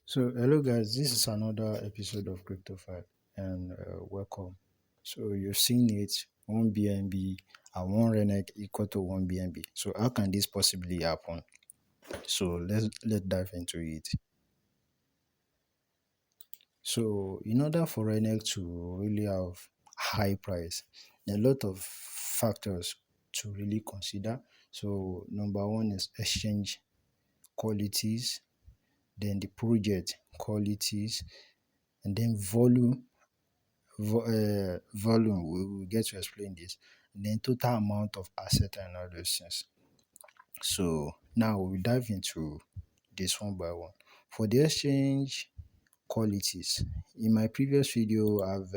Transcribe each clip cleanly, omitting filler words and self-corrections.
So, hello guys, this is another episode of Cryptophyte and welcome. So, you've seen it, one BNB and one Renec equal to one BNB. So, how can this possibly happen? So, let's dive into it. So, in order for Renec to really have high price, there are a lot of factors to really consider. So, number one is exchange qualities, then the project qualities, and then volume, we will get to explain this, then total amount of asset and all those things. So now we dive into this one by one. For the exchange qualities, in my previous video I've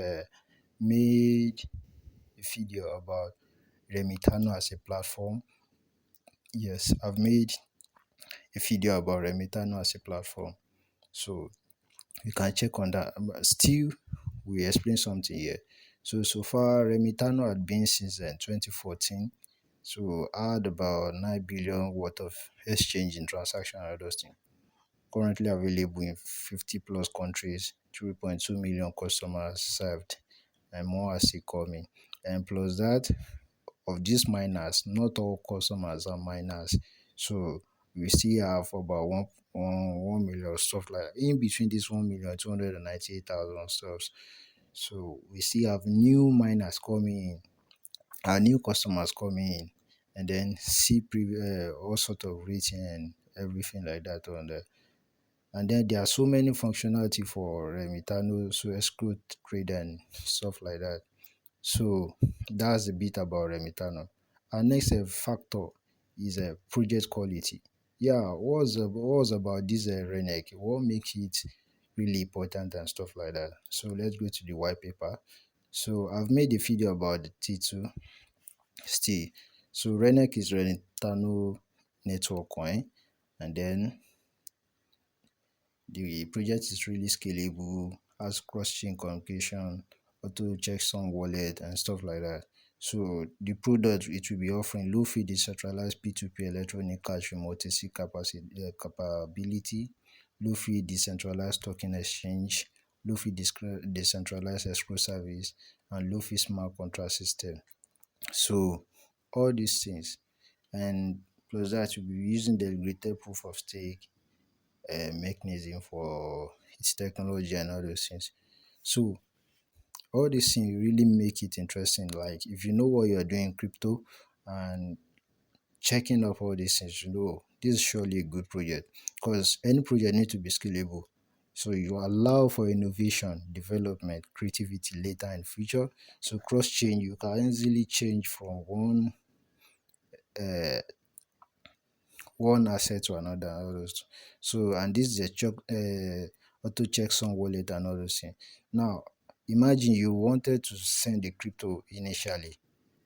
made a video about Remitano as a platform. Yes, I've made a video about Remitano as a platform, so you can check on that. But still, we explain something here. So far, Remitano had been since 2014. So I had about 9 billion worth of exchange in transaction and those things. Currently available in 50 plus countries, 3.2 million customers served, and more are still coming. And plus that, of these miners, not all customers are miners. So we still have about 1 million stuff like in between this 1,298,000 stuffs. So we still have new miners coming in, new customers coming in, and then see all sort of rating and everything like that on there. And then there are so many functionality for Remitano, so escrow trade and stuff like that. So that's a bit about Remitano. Our next factor is project quality. Yeah, what's about this Renec? What makes it really important and stuff like that? So let's go to the white paper. So I've made a video about the T2 still. So Renec is Renitano network coin, and then the project is really scalable, has cross-chain communication, auto checksum wallet, and stuff like that. So the product it will be offering low-fee decentralized P2P electronic cash remote capability, low-fee decentralized token exchange, low-fee decentralized escrow service, and low-fee smart contract system. So all these things, and plus that we'll be using the greater proof of stake mechanism for its technology and all those things. So all these things really make it interesting. Like if you know what you're doing in crypto and checking up all these things, you know this is surely a good project because any project needs to be scalable. So you allow for innovation, development, creativity later in future. So cross chain, you can easily change from uh, one asset to another and all those. So and this is a auto checksum wallet and all those things. Now imagine you wanted to send the crypto initially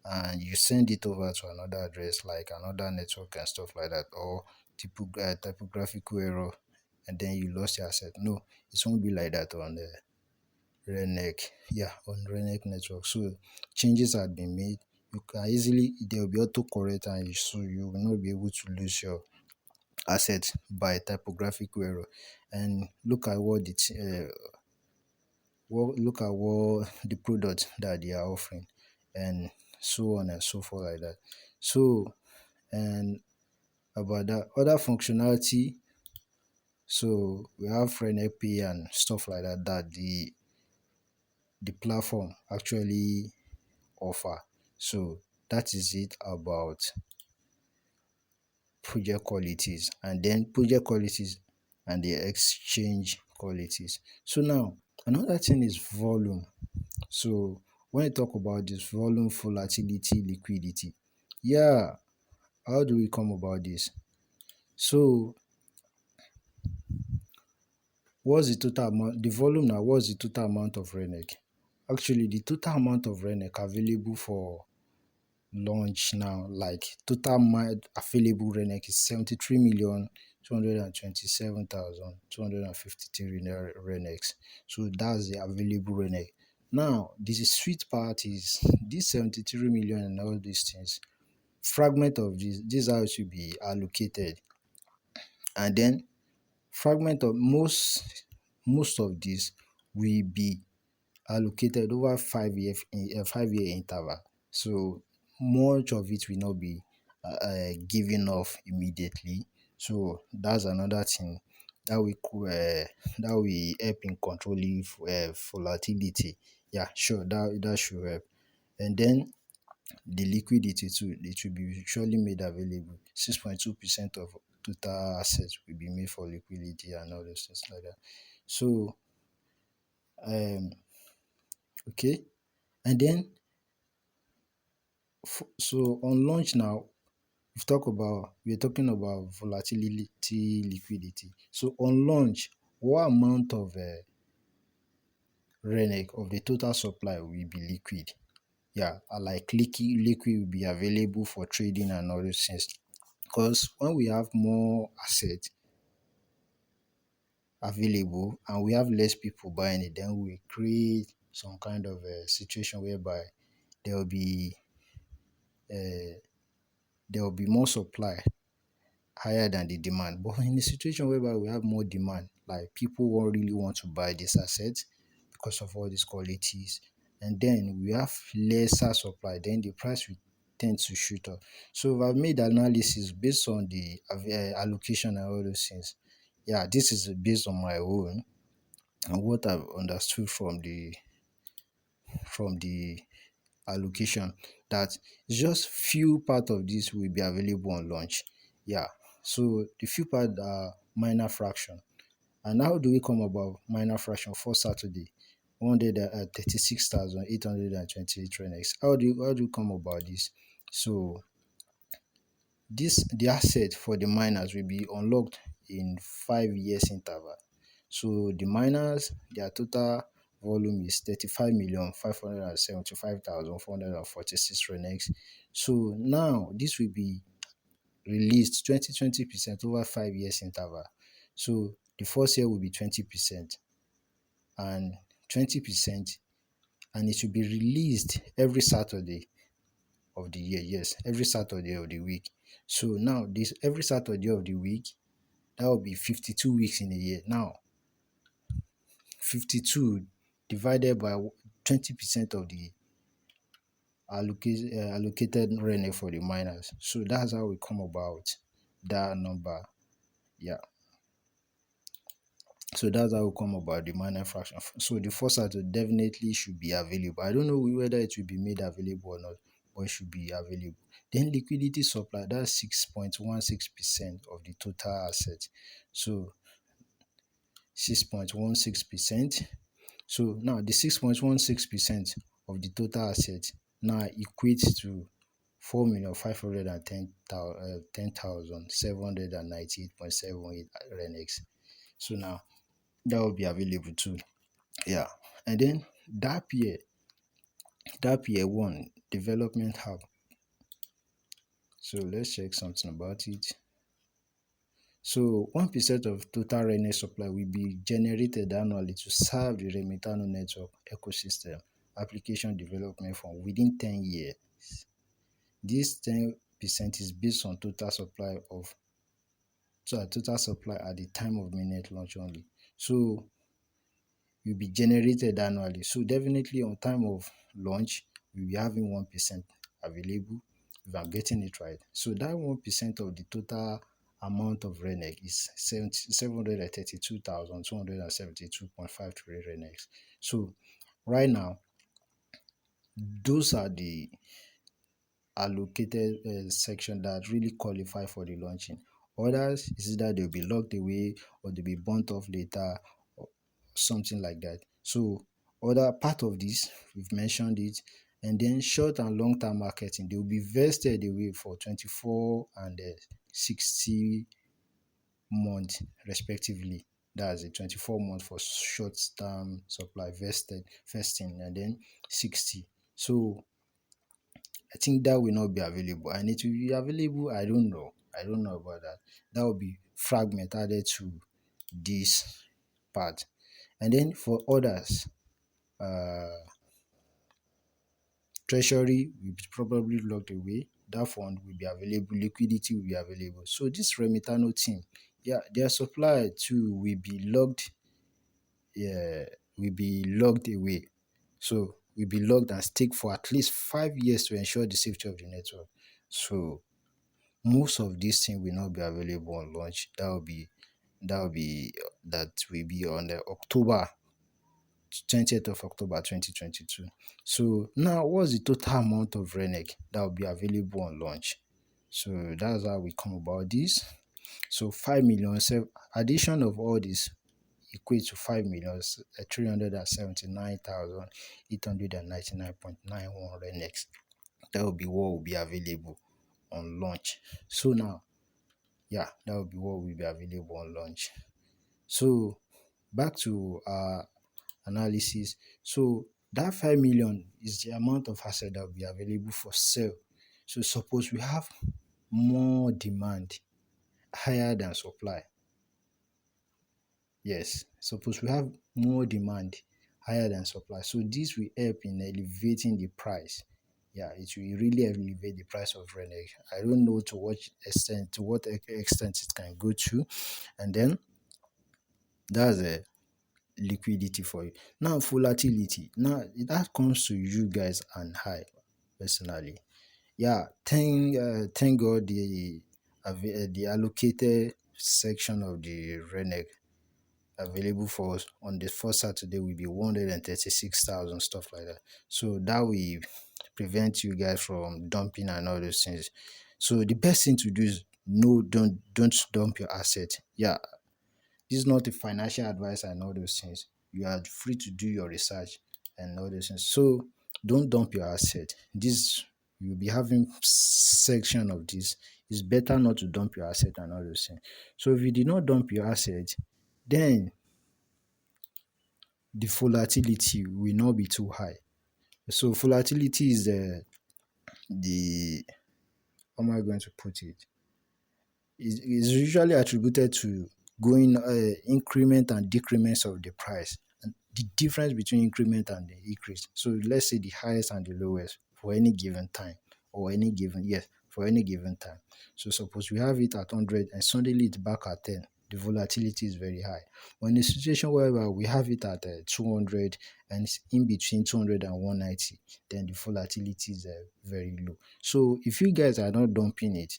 and you send it over to another address like another network and stuff like that, or typographical error, and then you lost your asset. No, it won't be like that on the Renec. Yeah, on Renec network. So changes had been made. You can easily, there will be autocorrect, and so you will not be able to lose your asset by typographical error. And look at look at what the product that they are offering, and so on and so forth like that. So and about that other functionality, so we have friend AP and stuff like that that the platform actually offer. So that is it about project qualities, and then project qualities and the exchange qualities. So now another thing is volume. So when you talk about this volume, volatility, liquidity, yeah, how do we come about this? So what's the total amount? The volume now, what's the total amount of Renec? Actually, the total amount of Renec available for launch now, like total available Renec is 73,227,253 Renecs. So that's the available Renec. Now, this is sweet part is this 73 million and all these things. Fragment of this how it should be allocated. And then fragment of most of this will be allocated over 5 year interval. So much of it will not be given off immediately. So that's another thing that that will help in controlling volatility. Yeah, sure, that should help. And then the liquidity too, it will be surely made available. 6.2% of total assets will be made for liquidity and all those things like that. So um okay, and then so on launch now, we're talking about volatility, liquidity. So on launch, what amount of Renec of the total supply will be liquid? Yeah, like liquid will be available for trading and all those things. Because when we have more assets available and we have less people buying it, then we create some kind of a situation whereby there will be uh, there will be more supply higher than the demand. But in a situation whereby we have more demand, like people won't really want to buy this asset because of all these qualities, and then we have lesser supply, then the price will tend to shoot up. So I've made analysis based on the allocation and all those things. Yeah, this is based on my own and what I've understood from the allocation, that just few part of this will be available on launch. Yeah. So the few part are minor fraction. And how do we come about minor fraction for Saturday? 136,828 Renex. How do you come about this? So the asset for the miners will be unlocked in 5 years interval. So the miners, their total volume is 35,575,446 Renex. So now this will be released 20% over 5 years interval. So the first year will be 20% and 20%, and it will be released every Saturday of the year. Yes, every Saturday of the week. So now this every Saturday of the week, that will be 52 weeks in a year. Now 52 divided by 20% of the allocated rent for the miners. So that's how we come about that number. Yeah. So that's how we come about the minor fraction. So the first Saturday definitely should be available. I don't know whether it will be made available or not, but it should be available. Then liquidity supply, that's 6.16% of the total asset. So 6.16%. So now the 6.16% of the total asset now equates to 4,510,798.78 Renex. So now that will be available too. Yeah. And then that peer one development hub. So let's check something about it. So 1% of total Renec supply will be generated annually to serve the Remitano network ecosystem application development from within 10 years. This 10% is based on total supply at the time of mainnet launch only. So will be generated annually. So definitely on time of launch, we'll be having 1% available if I'm getting it right. So that 1% of the total amount of Renec is 732,272.53 Renecs. So right now, those are the allocated section that really qualify for the launching. Others is either they'll be locked away or they'll be burnt off later or something like that. So other part of this, we've mentioned it, and then short and long term marketing, they will be vested away for 24 and 60 months respectively. That's a 24 month for short term supply vesting, and then 60. So I think that will not be available, and it will be available. I don't know. I don't know about that. That will be fragment added to this part, and then for others, uh, treasury will be probably locked away. That fund will be available. Liquidity will be available. So this Remitano team yeah, their supply too yeah, will be locked away. So will be locked and stick for at least 5 years to ensure the safety of the network. So most of these things will not be available on launch. That will be on the October 20th of October 2022. So now what's the total amount of Renec that will be available on launch? So that's how we come about this. So 5 million addition of all this equates to 5,379,899.91 Renex. That will be what will be available on launch. So now, yeah, that will be what will be available on launch. So back to our analysis. So that 5 million is the amount of asset that will be available for sale. So suppose we have more demand higher than supply. Yes, suppose we have more demand higher than supply. So this will help in elevating the price. Yeah, it will really elevate the price of Reneg. I don't know to what extent it can go to, and then that's a liquidity for you. Now volatility. Now that comes to you guys and I personally. Yeah, thank God the allocated section of the Reneg available for us on the first Saturday will be 136,000, stuff like that. So that will prevent you guys from dumping and all those things. So the best thing to do is no, don't dump your asset. Yeah, this is not a financial advice and all those things. You are free to do your research and all those things. So don't dump your asset. This you'll be having section of this. It's better not to dump your asset and all those things. So if you did not dump your asset, then the volatility will not be too high. So volatility is the how am I going to put it? Is usually attributed to going increment and decrements of the price and the difference between increment and the increase. So let's say the highest and the lowest for any given time or any given yes for any given time. So suppose we have it at 100 and suddenly it's back at 10. The volatility is very high. But in a situation where we have it at 200 and it's in between 200 and 190, then the volatility is very low. So if you guys are not dumping it,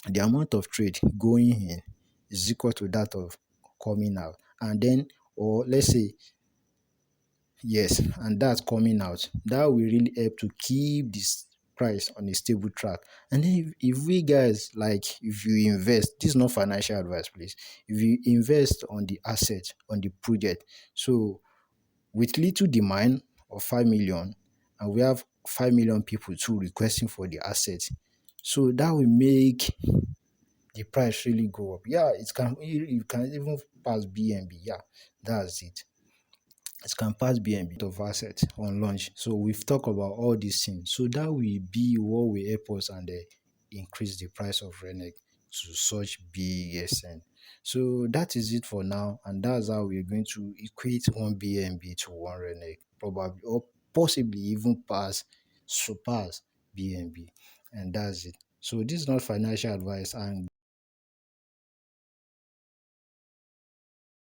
the amount of trade going in is equal to that of coming out. And then, or let's say, yes, and that's coming out. That will really help to keep this price on a stable track. And then if we guys like if you invest, this is not financial advice, please. If you invest on the asset, on the project, so with little demand of 5 million, and we have 5 million people too requesting for the asset, so that will make the price really go up. Yeah, it can even pass BNB. Yeah, that's it. It can pass BNB of asset on launch. So we've talked about all these things. So that will be what will help us and increase the price of Renec to such big extent. So that is it for now, and that's how we're going to equate one BNB to one Renec, probably or possibly even surpass BNB, and that's it. So this is not financial advice, and